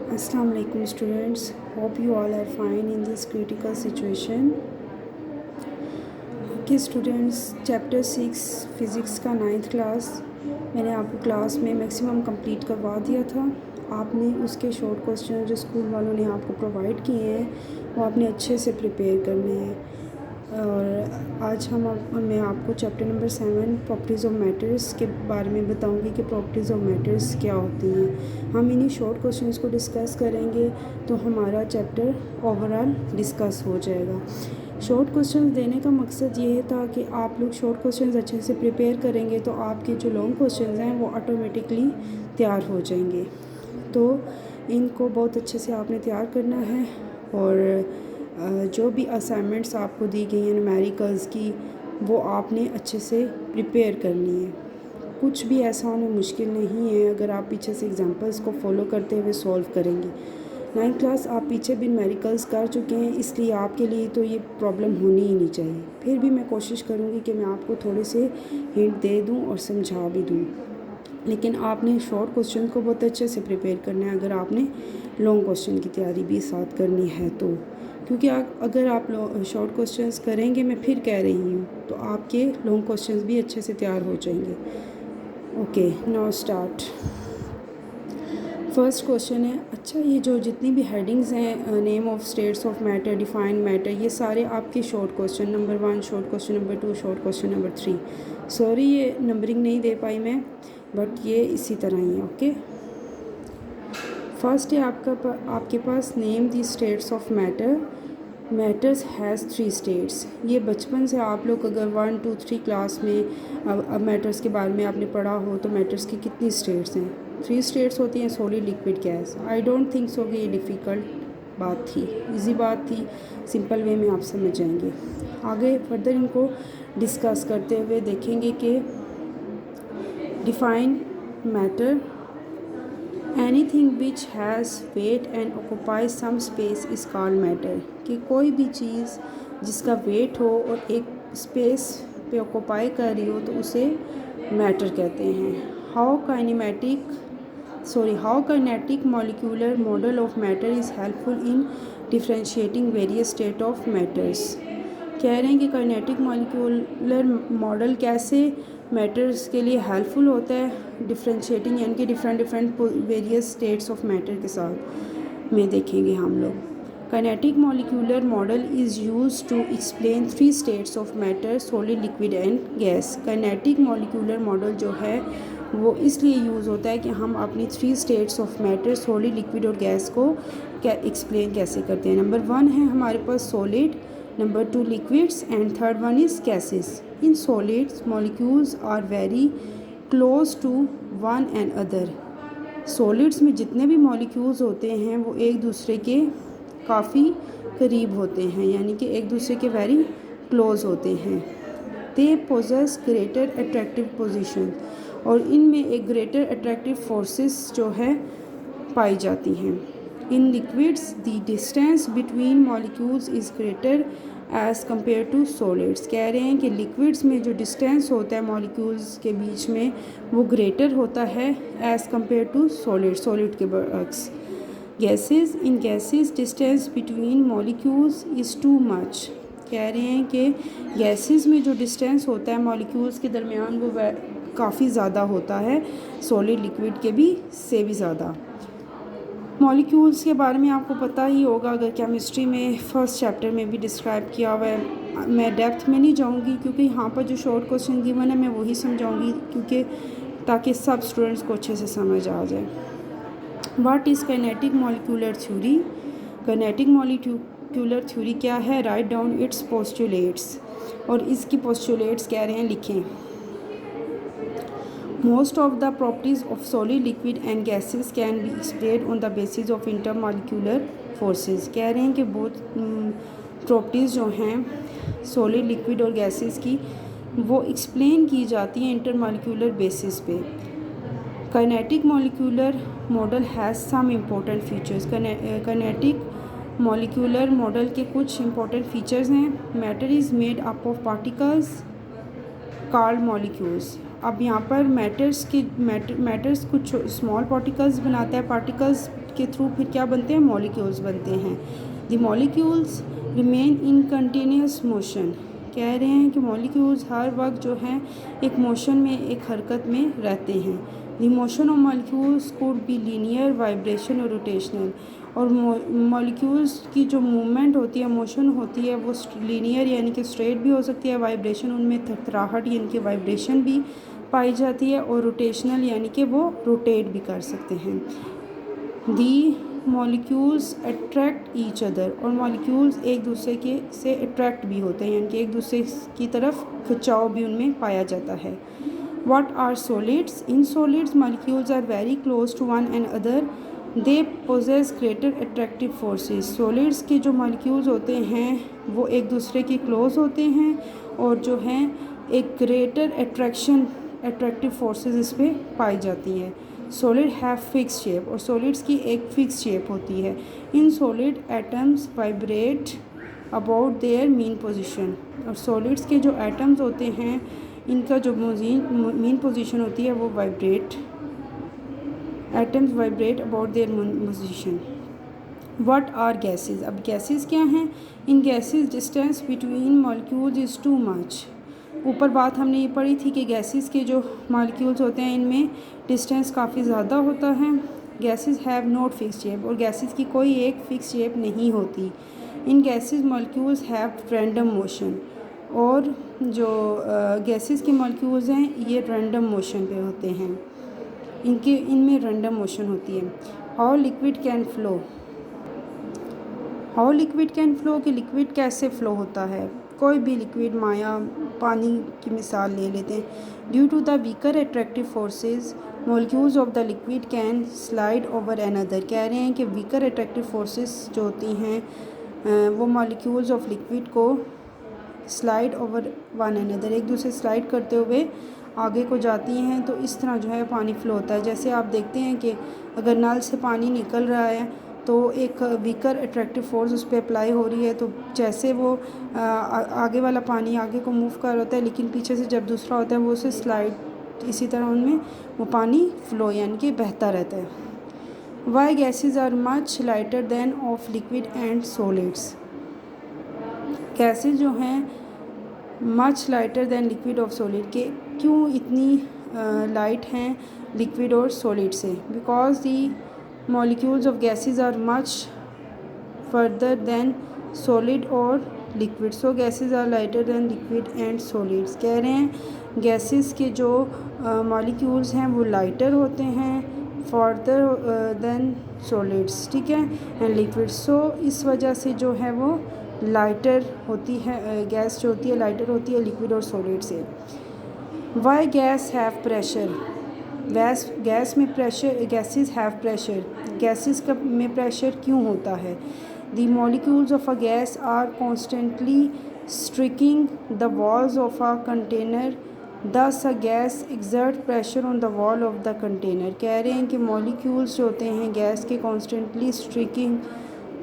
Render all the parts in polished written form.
Assalamu alaikum students. Hope you all are fine in this critical situation. Okay students, chapter 6 physics का 9th class मैंने आपको class में maximum complete करवा दिया था। आपने उसके शॉर्ट क्वेश्चन जो स्कूल वालों ने आपको प्रोवाइड किए हैं वो आपने अच्छे से प्रिपेयर करने हैं। और आज मैं आपको chapter number 7 properties of matters के बारे में बताऊंगी कि प्रॉपर्टीज़ ऑफ मैटर्स क्या होती हैं। हम इन्हीं शॉर्ट क्वेश्चंस को डिस्कस करेंगे तो हमारा चैप्टर ओवरऑल डिस्कस हो जाएगा। शॉर्ट क्वेश्चंस देने का मकसद ये था कि आप लोग शॉर्ट क्वेश्चंस अच्छे से प्रिपेयर करेंगे तो आपके जो लॉन्ग क्वेश्चंस हैं वो ऑटोमेटिकली तैयार हो जाएंगे। तो इनको बहुत अच्छे से आपने तैयार करना है और जो भी असाइनमेंट्स आपको दी गई हैं न्यूमेरिकल्स की वो आपने अच्छे से प्रिपेयर करनी है। कुछ भी ऐसा होना मुश्किल नहीं है अगर आप पीछे से एग्जांपल्स को फॉलो करते हुए सॉल्व करेंगे। 9th क्लास आप पीछे भी न्यूमेरिकल्स कर चुके हैं, इसलिए आपके लिए तो ये प्रॉब्लम होनी ही नहीं चाहिए। फिर भी मैं कोशिश करूँगी कि मैं आपको थोड़े से हिंट दे दूँ और समझा भी दूँ, लेकिन आपने शॉर्ट क्वेश्चन को बहुत अच्छे से प्रिपेयर करना है अगर आपने लॉन्ग क्वेश्चन की तैयारी भी साथ करनी है तो। क्योंकि अगर आप शॉर्ट क्वेश्चंस करेंगे, मैं फिर कह रही हूँ, तो आपके लॉन्ग क्वेश्चंस भी अच्छे से तैयार हो जाएंगे। Okay, now start. First question है, अच्छा ये जो जितनी भी हेडिंग्स हैं, name of states of matter, define matter, ये सारे आपके short question number 1, short question number 2, short question number 3। Sorry ये नंबरिंग नहीं दे पाई मैं, बट ये इसी तरह ही है। ओके, फर्स्ट है आपके पास name the states of matter. Matters has 3 states. ये बचपन से आप लोग अगर 1, 2, 3 क्लास में अब मैटर्स के बारे में आपने पढ़ा हो तो मैटर्स की कितनी स्टेट्स हैं? 3 स्टेट्स होती हैं, solid, liquid, gas. I don't think so कि ये डिफ़िकल्ट बात थी, इजी बात थी, सिंपल वे में आप समझ जाएंगे। आगे फर्दर इनको डिस्कस करते हुए देखेंगे कि define matter, anything which has weight and occupies some space is called matter. कि कोई भी चीज़ जिसका वेट हो और एक स्पेस पे ऑक्यूपाई कर रही हो तो उसे मैटर कहते हैं। How kinetic molecular model of matter is helpful in differentiating various state of matters. कह रहे हैं कि काइनेटिक मॉलिक्यूलर मॉडल कैसे मैटर्स के लिए हेल्पफुल होता है डिफ्रेंशिएटिंग, यानी कि different various states of matter के साथ में देखेंगे हम लोग। Kinetic molecular model is use to explain 3 states of matter, solid, liquid and gas. Kinetic molecular model जो है वो इसलिए यूज़ होता है कि हम अपनी 3 states of matter, solid, liquid और गैस को एक्सप्लेन कैसे करते हैं। नंबर 1 है हमारे पास solid, number 2 liquids and third one is gases. In solids molecules are very close to one and other. Solids में जितने भी मॉलिक्यूल्स होते हैं वो एक दूसरे के काफ़ी करीब होते हैं, यानी कि एक दूसरे के वेरी क्लोज होते हैं। They possess greater attractive position, और इनमें एक ग्रेटर अट्रैक्टिव फोर्सेस जो है पाई जाती हैं। In liquids the distance between molecules is greater as compare to solids. कह रहे हैं कि लिक्विड्स में जो डिस्टेंस होता है मॉलिक्यूल्स के बीच में वो ग्रेटर होता है एज़ कम्पेयर टू सॉलिड के बरअक्स। Gases, in gases distance between molecules is too much. कह रहे हैं कि गैसेस में जो डिस्टेंस होता है मॉलिक्यूल्स के दरमियान वो काफ़ी ज़्यादा होता है, सॉलिड लिक्विड के भी से भी ज़्यादा। मॉलिक्यूल्स के बारे में आपको पता ही होगा, अगर केमिस्ट्री में फर्स्ट चैप्टर में भी डिस्क्राइब किया हुआ है। मैं डेप्थ में नहीं जाऊंगी क्योंकि यहाँ पर जो शॉर्ट क्वेश्चन गिवन है मैं वही समझाऊंगी, क्योंकि ताकि सब स्टूडेंट्स को अच्छे से समझ आ जाए। What is kinetic molecular theory? Kinetic molecular theory क्या है? राइट डाउन इट्स पोस्टुलेट्स, और इसकी पोस्टुलेट्स कह रहे हैं लिखें। Most of the properties of solid, liquid and gases can be explained on the basis of intermolecular forces। कह रहे हैं कि बहुत प्रॉपर्टीज़ जो हैं सॉलिड, लिक्विड और गैसेस की वो एक्सप्लेन की जाती हैं इंटरमॉलिक्यूलर बेसिस पे। Kinetic molecular model has some important features. Kinetic molecular model के कुछ इम्पोर्टेंट फीचर्स हैं। Matter is made up of particles called molecules. अब यहाँ पर मैटर्स कुछ स्मॉल पार्टिकल्स बनाता है। पार्टिकल्स के थ्रू फिर क्या बनते हैं, मॉलिक्यूल्स बनते हैं। The molecules remain in continuous motion, कह रहे हैं कि मॉलिक्यूल्स हर वक्त जो हैं एक मोशन में, एक हरकत में रहते हैं। The motion of molecules could be linear, vibration और रोटेशनल, और मॉलिक्यूल्स की जो मूवमेंट होती है, मोशन होती है, वो लीनियर यानी कि स्ट्रेट भी हो सकती है, वाइब्रेशन उनमें थरथराहट यानी कि वाइब्रेशन भी पाई जाती है, और रोटेशनल यानी कि वो रोटेट भी कर सकते हैं। दी मॉलिक्यूल्स अट्रैक्ट ईच अदर, और मॉलिक्यूल्स एक दूसरे के से अट्रैक्ट भी होते हैं यानी कि एक दूसरे की तरफ खिंचाव भी उनमें पाया जाता है। What are solids? In solids, molecules are very close to one another. They possess greater attractive forces. Solids के जो molecules होते हैं वो एक दूसरे के close होते हैं और जो हैं एक greater attractive forces इस पर पाई जाती हैं। Solid have fixed shape, और solids की एक fixed shape होती है। In solid, atoms vibrate about their mean position, और solids के जो atoms होते हैं इनका जो मीन पोजीशन होती है वो atoms vibrate about their position. What are gases? अब गैसेस क्या हैं? In gases distance between molecules is too much. ऊपर बात हमने ये पढ़ी थी कि गैसेस के जो मॉलिक्यूल्स होते हैं इनमें डिस्टेंस काफ़ी ज़्यादा होता है। Gases have not fix shape, और गैसेस की कोई एक फिक्स शेप नहीं होती। In gases molecules have random motion, और जो गैसेस के मॉलिक्यूल्स हैं ये रैंडम मोशन पे होते हैं, इनमें रैंडम मोशन होती है। How liquid can flow? How liquid can flow, कि लिक्विड कैसे फ़्लो होता है? कोई भी लिक्विड, माया, पानी की मिसाल ले लेते हैं। Due to the weaker attractive forces molecules of the liquid can slide over another, कह रहे हैं कि वीकर अट्रैक्टिव फोर्सेस जो होती हैं वो मॉलिक्यूल्स ऑफ लिक्विड को स्लाइड ओवर वन अनदर, एक दूसरे स्लाइड करते हुए आगे को जाती हैं। तो इस तरह जो है पानी फ़्लो होता है। जैसे आप देखते हैं कि अगर नल से पानी निकल रहा है तो एक वीकर अट्रैक्टिव फोर्स उस पर अप्लाई हो रही है, तो जैसे वो आगे वाला पानी आगे को मूव कर होता है, लेकिन पीछे से जब दूसरा होता है वो उसे स्लाइड, इसी तरह उनमें वो पानी फ़्लो यानी कि बहता रहता है। Why gases are much lighter than of liquid and solids, gases जो हैं much lighter than liquid of solid, के क्यों इतनी लाइट हैं लिक्विड और सॉलिड से? Because the molecules of gases are much further than solid और liquid, so gases are lighter than liquid and solids. कह रहे हैं गैसेस के जो मॉलिक्यूल्स हैं वो लाइटर होते हैं फर्दर दैन सॉलिड्स, ठीक है, एंड लिक्विड। सो इस वजह से जो है वो लाइटर होती है, गैस जो होती है लाइटर होती है लिक्विड और सॉलिड से। Why gas have pressure? Gas में pressure, gases have pressure, gases का में प्रेशर क्यों होता है? The molecules of a gas are constantly striking the walls of a container, thus a gas exert pressure on the wall of the container. कह रहे हैं कि मॉलिक्यूल्स जो होते हैं गैस के कॉन्स्टेंटली स्ट्रिकिंग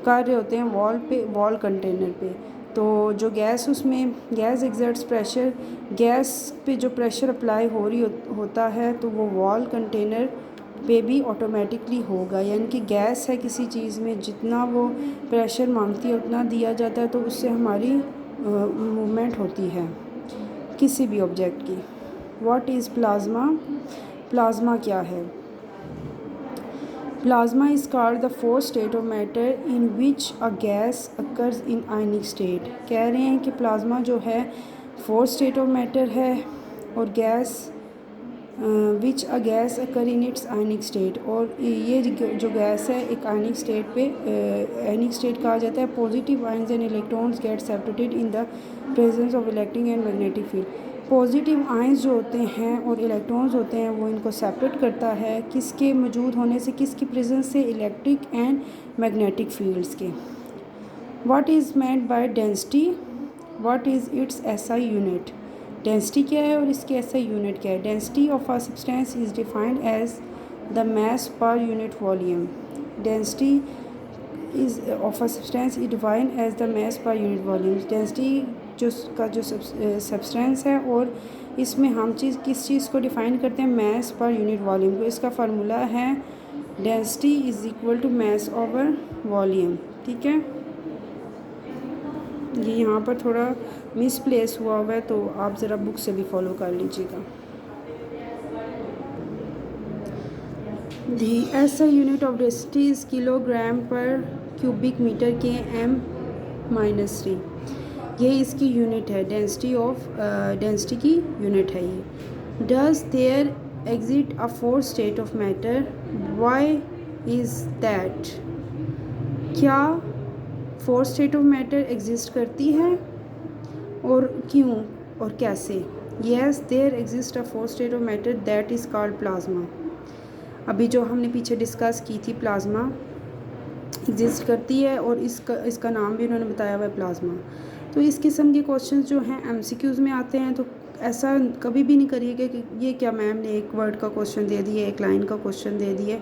कर रहे होते हैं वॉल पे, वॉल कंटेनर पे। तो जो गैस उसमें गैस एग्जर्ट्स प्रेशर, गैस पे जो प्रेशर अप्लाई हो रही होता है तो वो वॉल कंटेनर पे भी ऑटोमेटिकली होगा, यानी कि गैस है किसी चीज़ में जितना वो प्रेशर मांगती है उतना दिया जाता है, तो उससे हमारी मूवमेंट होती है किसी भी ऑब्जेक्ट की। What is plasma? प्लाज्मा क्या है? Plasma is called the fourth state of matter in which a gas occurs in ionic state। कह रहे हैं कि प्लाज्मा जो है फोर्थ स्टेट ऑफ मैटर है और gas which a gas occur in its ionic state, और ये जो गैस है एक आयनिक स्टेट पे आयनिक स्टेट कहा जाता है। Positive ions and electrons get separated in the presence of electric and magnetic field. Positive ions जो होते हैं और इलेक्ट्रॉन्स होते हैं वो इनको सेपरेट करता है किसके मौजूद होने से, किसकी प्रेजेंस से? इलेक्ट्रिक एंड मैग्नेटिक फील्ड्स के। What is meant by density? What is its SI unit? Density क्या है और इसकी एसआई यूनिट क्या है? Density of a substance is defined as the mass per unit volume. Density is of a substance is defined as the mass per unit volume. Density जो substance है और इसमें हम किस चीज़ को डिफ़ाइन करते हैं? मास पर यूनिट वॉल्यूम को। इसका फार्मूला है density is equal to mass over volume, ठीक है। ये यहाँ पर थोड़ा मिसप्लेस हुआ है तो आप ज़रा बुक से भी फॉलो कर लीजिएगा। दी ऐसा unit of density is kilogram पर क्यूबिक मीटर के m-3। ये इसकी यूनिट है, डेंसिटी की यूनिट है ये। Does there exist a fourth state of matter, why is that? क्या fourth state of matter exist करती है और क्यों और कैसे? Yes, there exist a fourth state of matter that is called plasma. अभी जो हमने पीछे डिस्कस की थी, प्लाज्मा एग्जिस्ट करती है और इसका नाम भी उन्होंने बताया हुआ है, प्लाज्मा। तो इस किस्म के क्वेश्चन जो हैं एमसीक्यूज़ में आते हैं, तो ऐसा कभी भी नहीं करिएगा कि ये क्या मैम ने एक वर्ड का क्वेश्चन दे दिया, एक लाइन का क्वेश्चन दे दिया,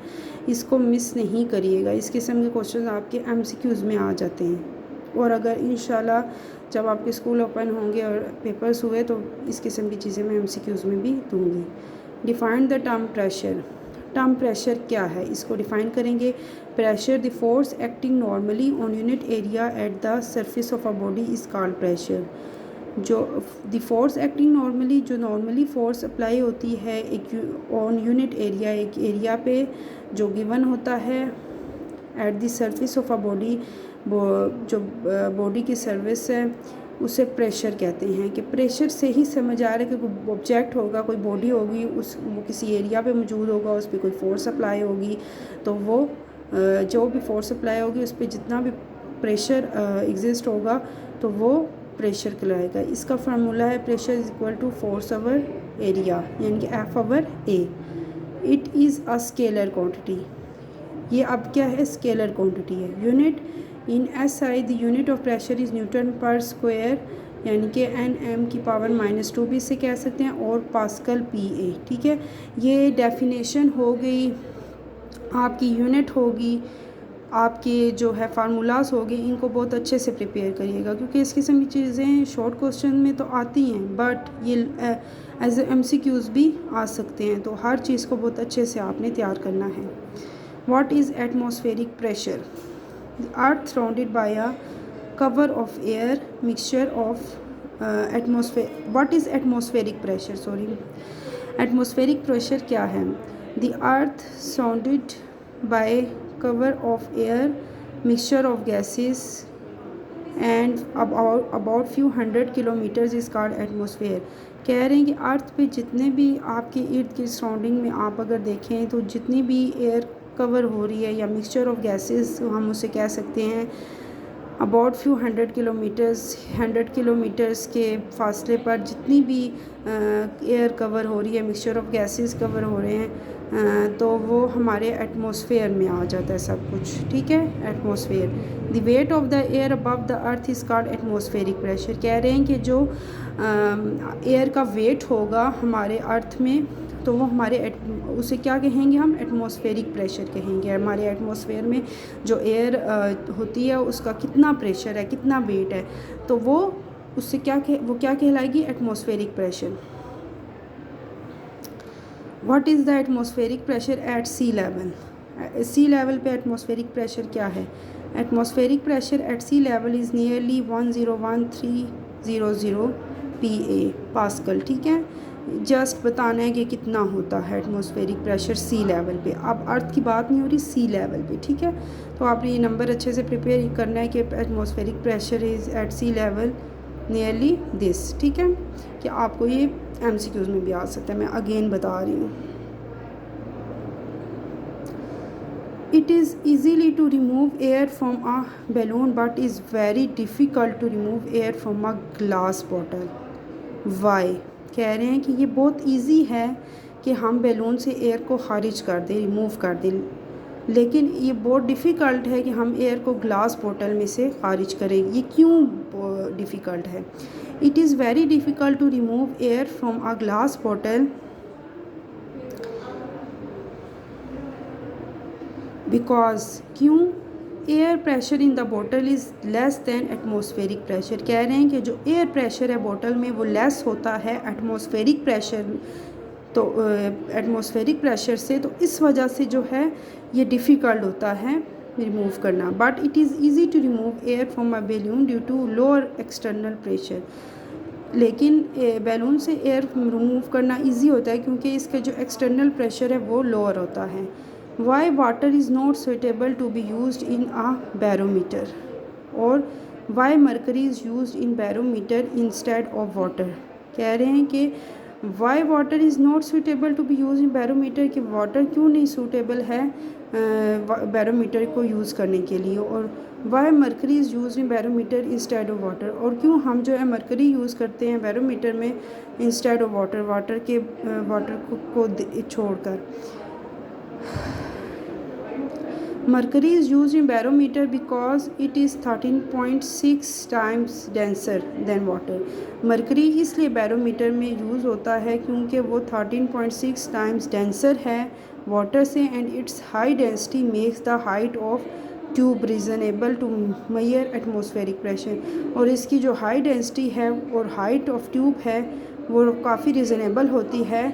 इसको मिस नहीं करिएगा। इस किस्म के क्वेश्चन आपके एमसीक्यूज़ में आ जाते हैं। और अगर इंशाल्लाह जब आपके स्कूल ओपन होंगे और पेपर्स हुए तो इस किस्म की चीज़ें मैं एमसीक्यूज़ में भी दूँगी। Define the term pressure. Term pressure क्या है, इसको डिफ़ाइन करेंगे। Pressure the force acting normally on unit area at the surface of a body is called pressure. जो द फोर्स एक्टिंग नॉर्मली, जो नॉर्मली फोर्स अप्लाई होती है एक on unit area, एक एरिया पे जो गिवन होता है at the surface of a body, जो बॉडी की सर्विस है उसे प्रेशर कहते हैं। कि प्रेशर से ही समझ आ रहा है कि कोई ऑब्जेक्ट होगा, कोई बॉडी होगी, वो किसी एरिया पे मौजूद होगा, उस पर कोई फोर्स अप्लाई होगी, तो वो जो भी फोर्स अप्लाई होगी उस पर जितना भी प्रेशर एग्जिस्ट होगा तो वो प्रेशर कहलाएगा। इसका फार्मूला है pressure is equal to force over area, यानी कि F over A. It is a scalar quantity. ये अब क्या है, स्केलर क्वांटिटी है। Unit in SI the unit of pressure is newton per square, यानी कि Nm की पावर -2 भी इसे कह सकते हैं, और पास्कल PA, ठीक है। ये डेफिनेशन हो गई, आपकी यूनिट होगी, आपके जो है फार्मूलाज हो गए, इनको बहुत अच्छे से प्रिपेयर करिएगा क्योंकि इस किस्म की चीज़ें शॉर्ट क्वेश्चन में तो आती हैं बट ये एज MCQs भी आ सकते हैं, तो हर चीज़ को बहुत अच्छे से आपने तैयार करना है। What is atmospheric pressure? The earth surrounded by a cover of air mixture of atmosphere. What is atmospheric pressure? Sorry, atmospheric pressure क्या है? The earth surrounded by cover of air mixture of gases and about few hundred kilometers is called atmosphere. कह रहे हैं कि अर्थ पे जितने भी आपके इर्द गिर्द सराउंडिंग में आप अगर देखें तो जितनी भी एयर कवर हो रही है या मिक्सचर ऑफ गैसेस हम उसे कह सकते हैं, अबाउट फ्यू 100 किलोमीटर्स के फासले पर जितनी भी एयर कवर हो रही है, मिक्सचर ऑफ गैसेस कवर हो रहे हैं, तो वो हमारे एटमॉस्फेयर में आ जाता है सब कुछ, ठीक है। Atmosphere, the weight of the air above the earth is called atmospheric pressure. कह रहे हैं कि जो एयर का वेट होगा हमारे अर्थ में तो वो हमारे उसे क्या कहेंगे, हम एटमॉस्फेरिक प्रेशर कहेंगे। हमारे एटमॉस्फेयर में जो एयर होती है उसका कितना प्रेशर है, कितना वेट है, तो वो उससे वो क्या कहलाएगी, atmospheric pressure. What is the atmospheric pressure at sea level? Sea level पे एटमॉस्फेरिक प्रेशर क्या है? Atmospheric pressure at sea level is nearly 101,300 PA pascal, ठीक है। जस्ट बताना है कि कितना होता है एटमॉस्फेरिक प्रेशर सी लेवल पे। अब अर्थ की बात नहीं हो रही, सी लेवल पे, ठीक है। तो आपने ये नंबर अच्छे से प्रिपेयर करना है कि atmospheric pressure is at sea level nearly this, ठीक है। कि आपको ये MCQs में भी आ सकता है, मैं अगेन बता रही हूँ। It is easily to remove air from a balloon but is very difficult to remove air from a glass bottle. Why? कह रहे हैं कि ये बहुत इजी है कि हम बैलून से एयर को खारिज कर दें, रिमूव कर दें, लेकिन ये बहुत डिफ़िकल्ट है कि हम एयर को ग्लास बोतल में से खारिज करें। ये क्यों डिफ़िकल्ट है? It is very difficult to remove air from a glass बोतल बिकॉज क्यों? एयर प्रेशर इन द बोतल is less than atmospheric pressure. कह रहे हैं कि जो एयर प्रेशर है बोतल में वो लेस होता है एटमॉस्फेरिक प्रेशर तो एटमॉस्फेरिक प्रेशर से, तो इस वजह से जो है ये डिफ़िकल्ट होता है रिमूव करना। But it is easy to remove air from a balloon due to lower external pressure. लेकिन बैलून से एयर रिमूव करना इजी होता है क्योंकि इसका जो एक्सटर्नल प्रेशर है वो लोअर होता है। Why water is not suitable to be used in a barometer, और why mercury is used in barometer instead of water. कह रहे हैं कि why water is not suitable to be use in barometer, कि water क्यों नहीं suitable है barometer को यूज़ करने के लिए, और why mercury is use in barometer instead of water, और क्यों हम जो है मरकरी यूज़ करते हैं बैरोमीटर में इंस्टेड ऑफ वाटर, वाटर को छोड़कर। Mercury is used in barometer because it is 13.6 times denser than water. Mercury इसलिए बैरोमीटर में यूज़ होता है क्योंकि वो 13.6 टाइम्स डेंसर है वाटर से, and its high density makes the height of tube reasonable to measure atmospheric pressure. और इसकी जो हाई डेंसिटी है और हाइट ऑफ ट्यूब है वो काफ़ी रीज़नेबल होती है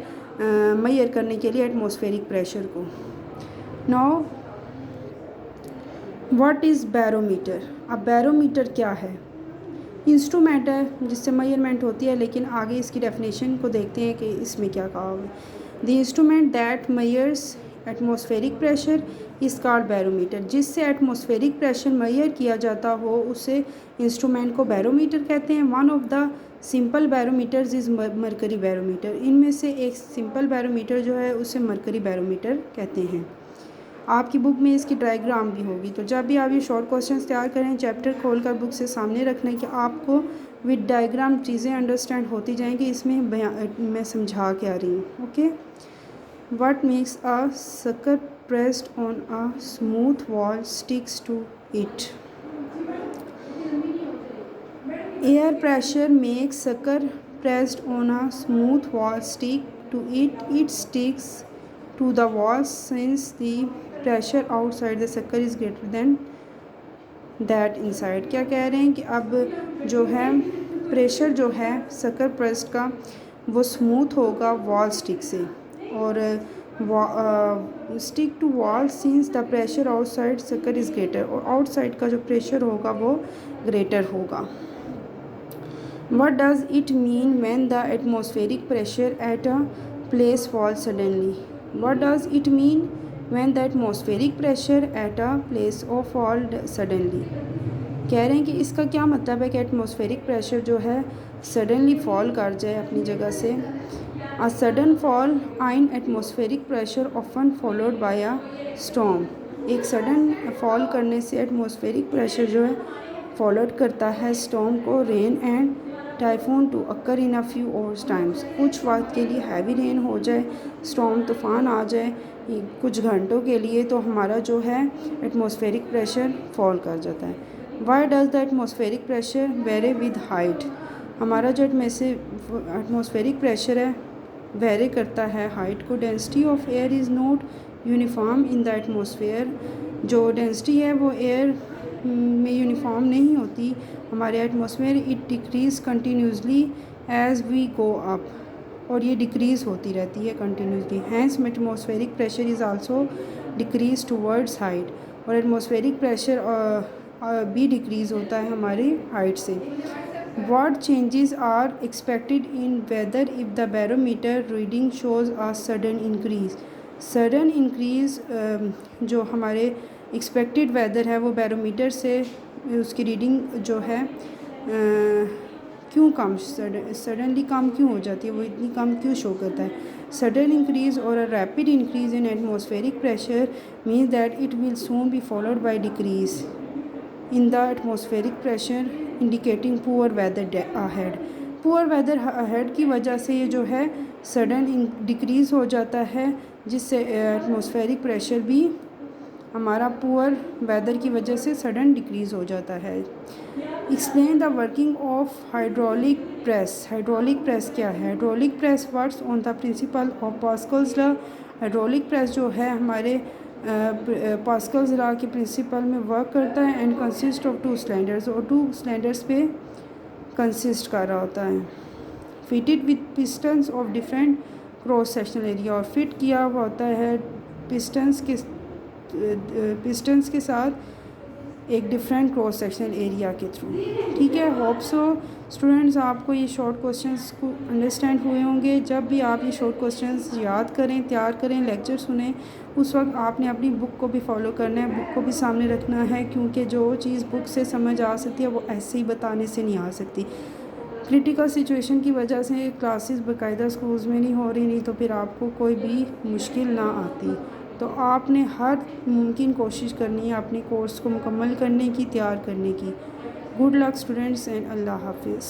मेजर करने के लिए एटमॉस्फेरिक प्रेशर को। Now what is barometer? अब बैरोमीटर क्या है? इंस्ट्रूमेंट है जिससे मेजरमेंट होती है, लेकिन आगे इसकी डेफिनेशन को देखते हैं कि इसमें क्या कहा हुआ है। The instrument that measures atmospheric pressure is called barometer. जिससे एटमॉस्फेरिक प्रेशर मेजर किया जाता हो उसे इंस्ट्रूमेंट को बैरोमीटर कहते हैं। One of the simple barometers is mercury barometer. इनमें से एक सिंपल बैरोमीटर जो है उसे मरकरी बैरोमीटर कहते हैं। आपकी बुक में इसकी डायग्राम भी होगी, तो जब भी आप ये शॉर्ट क्वेश्चंस तैयार करें चैप्टर खोलकर बुक से सामने रखने कि आपको विद डायग्राम चीज़ें अंडरस्टैंड होती जाएंगी। इसमें मैं समझा के आ रही हूँ। Okay, what makes a sucker pressed on a smooth wall sticks to it? Air pressure makes sucker pressed on a smooth wall stick to it, it sticks to the wall since the pressure outside the sucker is greater than that inside। क्या कह रहे हैं कि अब जो है pressure जो है सकर प्रेस्ट का वो स्मूथ होगा वॉल स्टिक से, और stick to wall since the pressure outside sucker is greater, और आउटसाइड का जो प्रेशर होगा वो ग्रेटर होगा। What does it mean when the atmospheric pressure at a place falls suddenly? What does it mean when the atmospheric pressure at a place of fall suddenly? कह रहे हैं कि इसका क्या मतलब है कि एटमॉस्फेरिक प्रेशर जो है सडनली फॉल कर जाए अपनी जगह से। A sudden fall in atmospheric pressure often followed by a storm. एक सडन फॉल करने से एटमॉस्फेरिक प्रेशर जो है फॉलोड करता है स्टॉर्म को, rain and typhoon to occur in a few hours times. कुछ वक्त के लिए हैवी रेन हो जाए, स्टॉर्म तूफ़ान आ जाए कुछ घंटों के लिए, तो हमारा जो है एटमॉस्फेरिक प्रेशर फॉल कर जाता है। Why does the atmospheric pressure very with height? हमारा जो एटमॉस्फेरिक प्रेशर है वेरी करता है हाइट को। Density of air is not uniform in the atmosphere. जो डेंसिटी है वो एयर में यूनिफॉर्म नहीं होती हमारे atmosphere. It decrease continuously as we go up, और ये डिक्रीज़ होती रहती है continuously. Hence atmospheric pressure is also decrease towards height, और एटमॉस्फेरिक प्रेशर भी डिक्रीज़ होता है हमारी हाइट से। What changes are expected in weather if the barometer reading shows a sudden increase? Sudden increase जो हमारे एक्सपेक्टेड वेदर है वो बैरोमीटर से उसकी रीडिंग जो है क्यों कम सडनली कम क्यों हो जाती है, वो इतनी कम क्यों शो करता है? सडन इंक्रीज और a rapid increase in atmospheric pressure means that it will soon be followed by decrease in the atmospheric pressure indicating poor weather ahead. Poor weather ahead की वजह से ये जो है सडन डिक्रीज़ हो जाता है, जिससे एटमॉस्फेरिक प्रेशर भी हमारा पुअर वेदर की वजह से सडन डिक्रीज़ हो जाता है। Explain the working of hydraulic press. Hydraulic press क्या है? Hydraulic press works on the principle of Pascal's law. Hydraulic press जो है हमारे पास्कल्स लॉ के प्रिंसिपल में वर्क करता है and consist of two cylinders, और टू सिलेंडर्स पे कंसिस्ट कर रहा होता है। Fitted with pistons of different cross sectional area, और फिट किया हुआ होता है पिस्टन्स के साथ एक डिफरेंट क्रॉस सेक्शनल एरिया के थ्रू। ठीक है, होप सो स्टूडेंट्स आपको ये शॉर्ट क्वेश्चंस को अंडरस्टैंड हुए होंगे। जब भी आप ये शॉर्ट क्वेश्चंस याद करें, तैयार करें, लेक्चर सुने, उस वक्त आपने अपनी बुक को भी फॉलो करना है, बुक को भी सामने रखना है, क्योंकि जो चीज़ बुक से समझ आ सकती है वो ऐसे ही बताने से नहीं आ सकती। क्रिटिकल सिचुएशन की वजह से क्लासेस बाकायदा स्कूल्स में नहीं हो रही, नहीं तो फिर आपको कोई भी मुश्किल ना आती। तो आपने हर मुमकिन कोशिश करनी है अपने कोर्स को मुकम्मल करने की, तैयार करने की। गुड लक स्टूडेंट्स एंड अल्लाह हाफिज़।